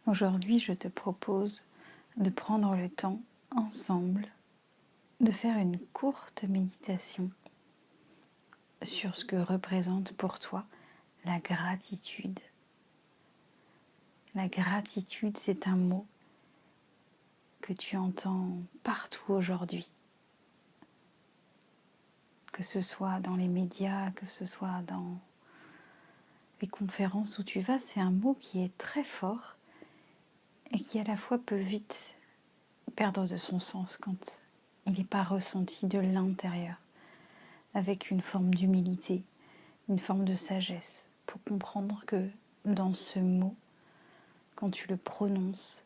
Aujourd'hui, je te propose de prendre le temps ensemble de faire une courte méditation sur ce que représente pour toi la gratitude. La gratitude, c'est un mot que tu entends partout aujourd'hui, que ce soit dans les médias, que ce soit dans les conférences où tu vas, c'est un mot qui est très fort et qui à la fois peut vite perdre de son sens quand il n'est pas ressenti de l'intérieur, avec une forme d'humilité, une forme de sagesse, pour comprendre que dans ce mot, quand tu le prononces,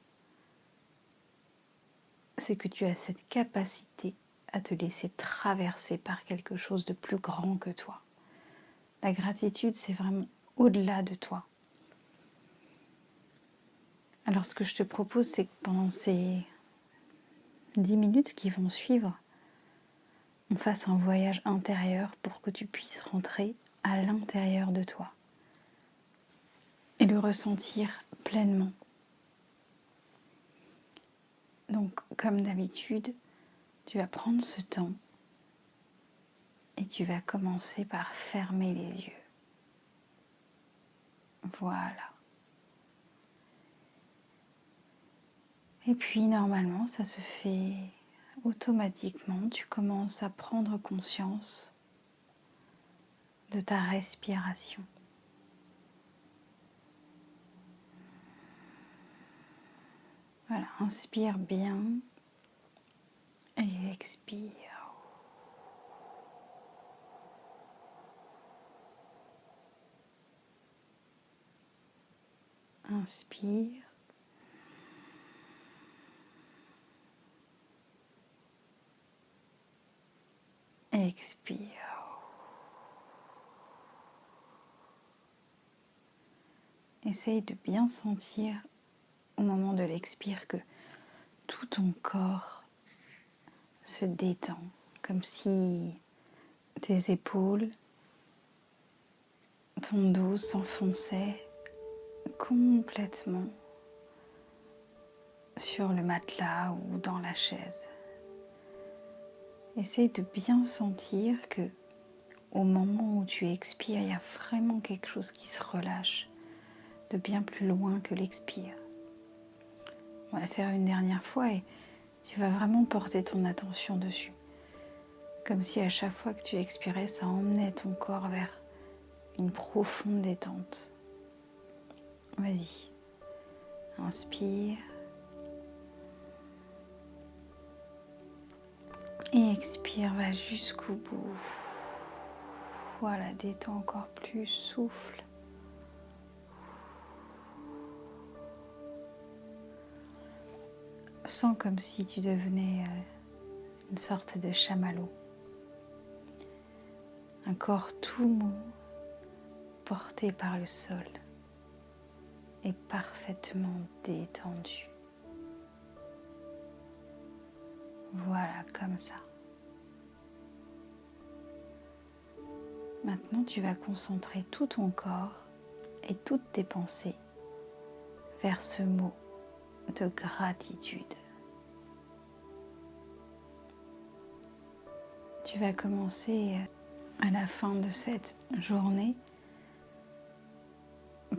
c'est que tu as cette capacité à te laisser traverser par quelque chose de plus grand que toi. La gratitude, c'est vraiment au-delà de toi. Alors ce que je te propose, c'est que pendant ces 10 minutes qui vont suivre, on fasse un voyage intérieur pour que tu puisses rentrer à l'intérieur de toi et le ressentir pleinement. Donc, comme d'habitude, tu vas prendre ce temps et tu vas commencer par fermer les yeux. Voilà. Et puis, normalement, ça se fait automatiquement. Tu commences à prendre conscience de ta respiration. Voilà, inspire bien et expire. Inspire. Expire. Essaye de bien sentir au moment de l'expire que tout ton corps se détend, comme si tes épaules, ton dos s'enfonçait complètement sur le matelas ou dans la chaise. Essaye de bien sentir que au moment où tu expires, il y a vraiment quelque chose qui se relâche de bien plus loin que l'expire. On va le faire une dernière fois et tu vas vraiment porter ton attention dessus. Comme si à chaque fois que tu expirais, ça emmenait ton corps vers une profonde détente. Vas-y. Inspire. Et expire, va jusqu'au bout. Voilà, détends encore plus, souffle. Sens comme si tu devenais une sorte de chamallow. Un corps tout mou, porté par le sol et parfaitement détendu. Voilà, comme ça. Maintenant, tu vas concentrer tout ton corps et toutes tes pensées vers ce mot de gratitude. Tu vas commencer à la fin de cette journée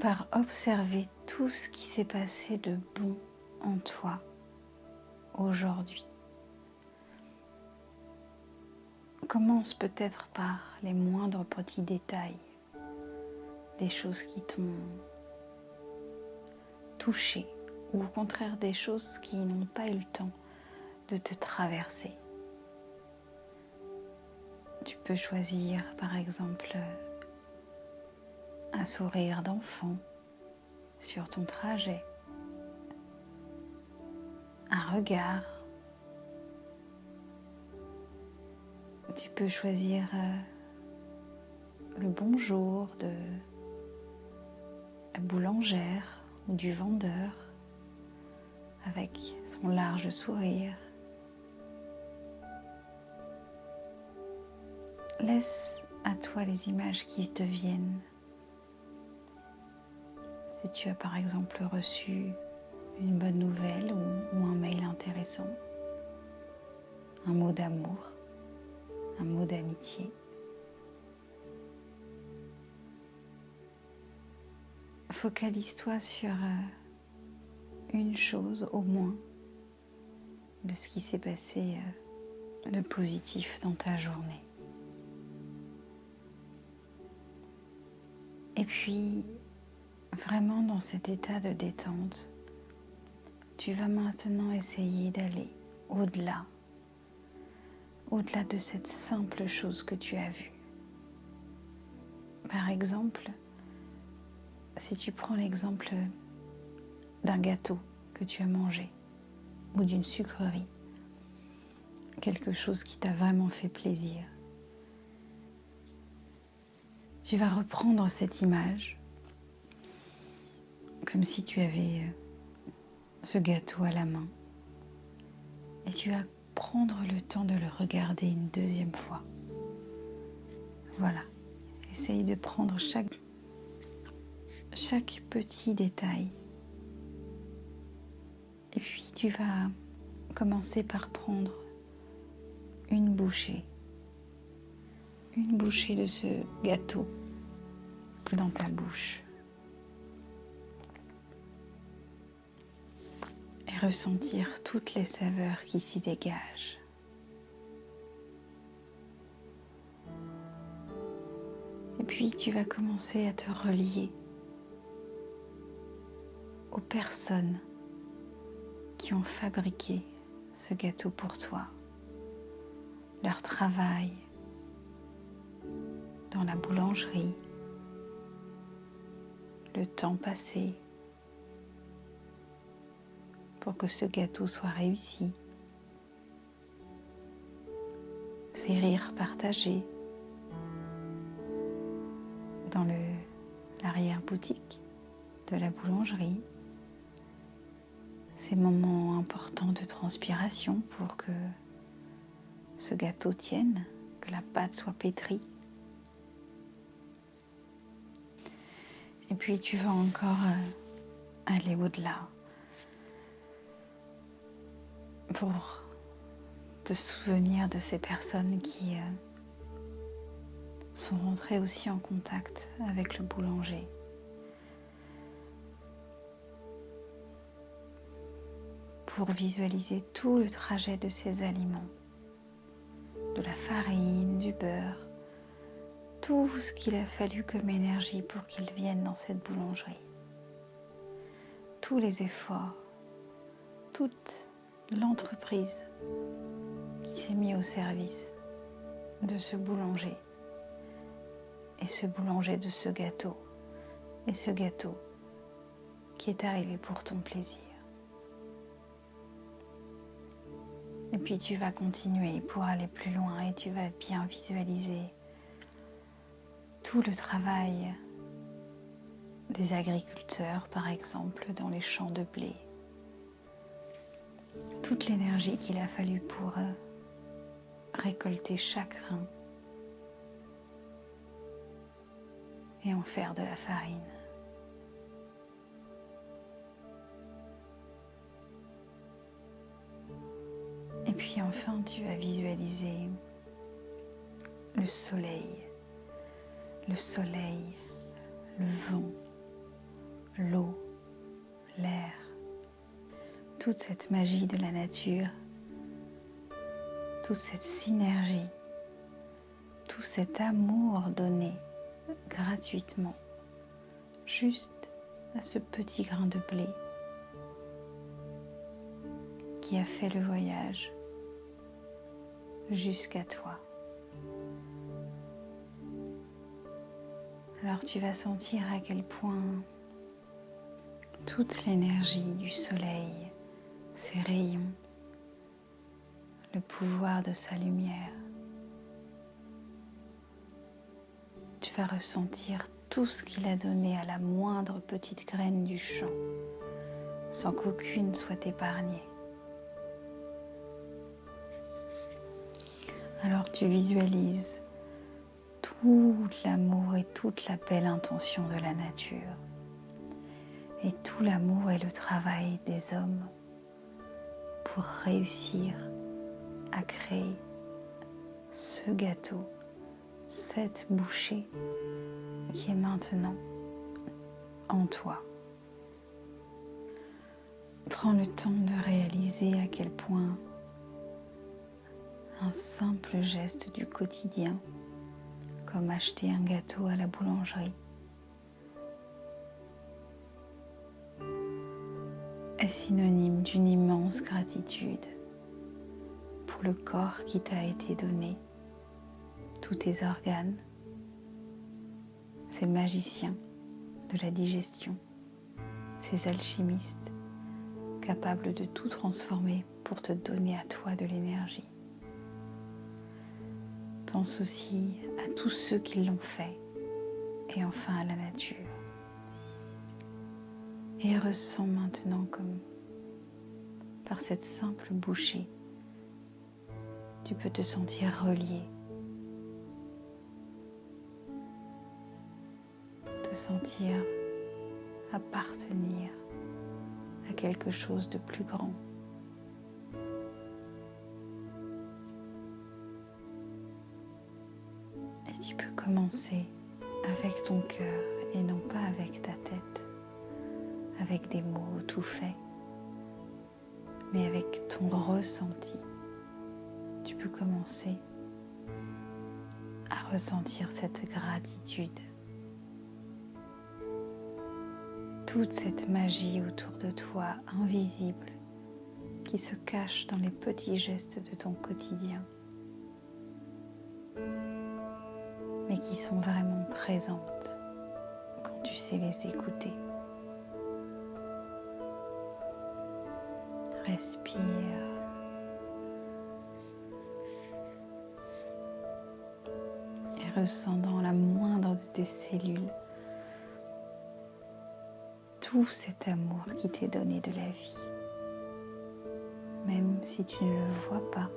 par observer tout ce qui s'est passé de bon en toi aujourd'hui. Commence peut-être par les moindres petits détails, des choses qui t'ont touché ou au contraire des choses qui n'ont pas eu le temps de te traverser. Tu peux choisir par exemple un sourire d'enfant sur ton trajet, un regard. Tu peux choisir le bonjour de la boulangère ou du vendeur avec son large sourire. Laisse à toi les images qui te viennent. Si tu as par exemple reçu une bonne nouvelle ou un mail intéressant, un mot d'amour, un mot d'amitié. Focalise-toi sur une chose au moins de ce qui s'est passé de positif dans ta journée. Et puis, vraiment dans cet état de détente, tu vas maintenant essayer d'aller au-delà de cette simple chose que tu as vue. Par exemple, si tu prends l'exemple d'un gâteau que tu as mangé ou d'une sucrerie, quelque chose qui t'a vraiment fait plaisir, tu vas reprendre cette image comme si tu avais ce gâteau à la main et tu vas prendre le temps de le regarder une deuxième fois. Voilà, essaye de prendre chaque petit détail. Et puis tu vas commencer par prendre une bouchée de ce gâteau dans ta bouche. Et ressentir toutes les saveurs qui s'y dégagent. Et puis tu vas commencer à te relier aux personnes qui ont fabriqué ce gâteau pour toi, leur travail dans la boulangerie, le temps passé pour que ce gâteau soit réussi, ces rires partagés dans l'arrière-boutique de la boulangerie, ces moments importants de transpiration pour que ce gâteau tienne, que la pâte soit pétrie. Et puis tu vas encore aller au-delà pour te souvenir de ces personnes qui sont rentrées aussi en contact avec le boulanger. Pour visualiser tout le trajet de ces aliments, de la farine, du beurre, tout ce qu'il a fallu comme énergie pour qu'ils viennent dans cette boulangerie. Tous les efforts, toute l'entreprise qui s'est mise au service de ce boulanger et ce boulanger de ce gâteau et ce gâteau qui est arrivé pour ton plaisir. Et puis tu vas continuer pour aller plus loin et tu vas bien visualiser tout le travail des agriculteurs, par exemple, dans les champs de blé. Toute l'énergie qu'il a fallu pour récolter chaque grain et en faire de la farine. Et puis enfin, tu vas visualiser le soleil, le vent, l'eau, l'air, toute cette magie de la nature, toute cette synergie, tout cet amour donné gratuitement, juste à ce petit grain de blé qui a fait le voyage jusqu'à toi. Alors tu vas sentir à quel point toute l'énergie du soleil, ses rayons, le pouvoir de sa lumière, tu vas ressentir tout ce qu'il a donné à la moindre petite graine du champ, sans qu'aucune soit épargnée. Alors tu visualises tout l'amour et toute la belle intention de la nature. et tout l'amour et le travail des hommes pour réussir à créer ce gâteau, cette bouchée qui est maintenant en toi. Prends le temps de réaliser à quel point un simple geste du quotidien, comme acheter un gâteau à la boulangerie, est synonyme d'une immense gratitude pour le corps qui t'a été donné, tous tes organes, ces magiciens de la digestion, ces alchimistes capables de tout transformer pour te donner à toi de l'énergie. Pense aussi à tous ceux qui l'ont fait et enfin à la nature. Et ressens maintenant comme par cette simple bouchée, tu peux te sentir relié, te sentir appartenir à quelque chose de plus grand. Et tu peux commencer avec ton cœur et non pas avec ta tête, avec des mots tout faits, mais avec ton ressenti. Tu peux commencer à ressentir cette gratitude, toute cette magie autour de toi invisible qui se cache dans les petits gestes de ton quotidien, mais qui sont vraiment présentes quand tu sais les écouter. Respire. Et ressens dans la moindre de tes cellules tout cet amour qui t'est donné de la vie. Même si tu ne le vois pas,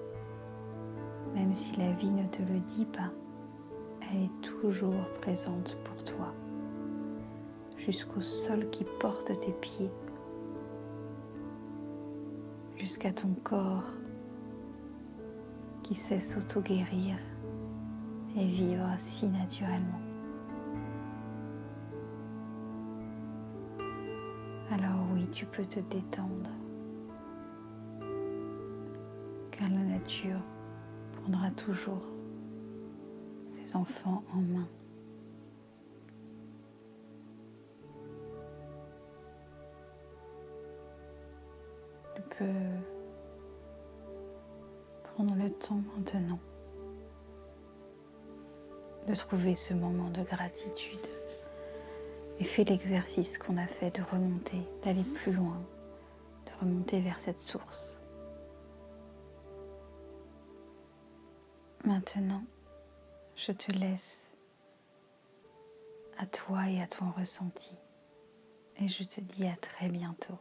même si la vie ne te le dit pas, elle est toujours présente pour toi, jusqu'au sol qui porte tes pieds, jusqu'à ton corps qui sait s'auto-guérir et vivre si naturellement. Alors oui, tu peux te détendre, car la nature prendra toujours ses enfants en main. Tu peux prendre le temps maintenant de trouver ce moment de gratitude et fais l'exercice qu'on a fait de remonter, d'aller plus loin, de remonter vers cette source. Maintenant, je te laisse à toi et à ton ressenti et je te dis à très bientôt.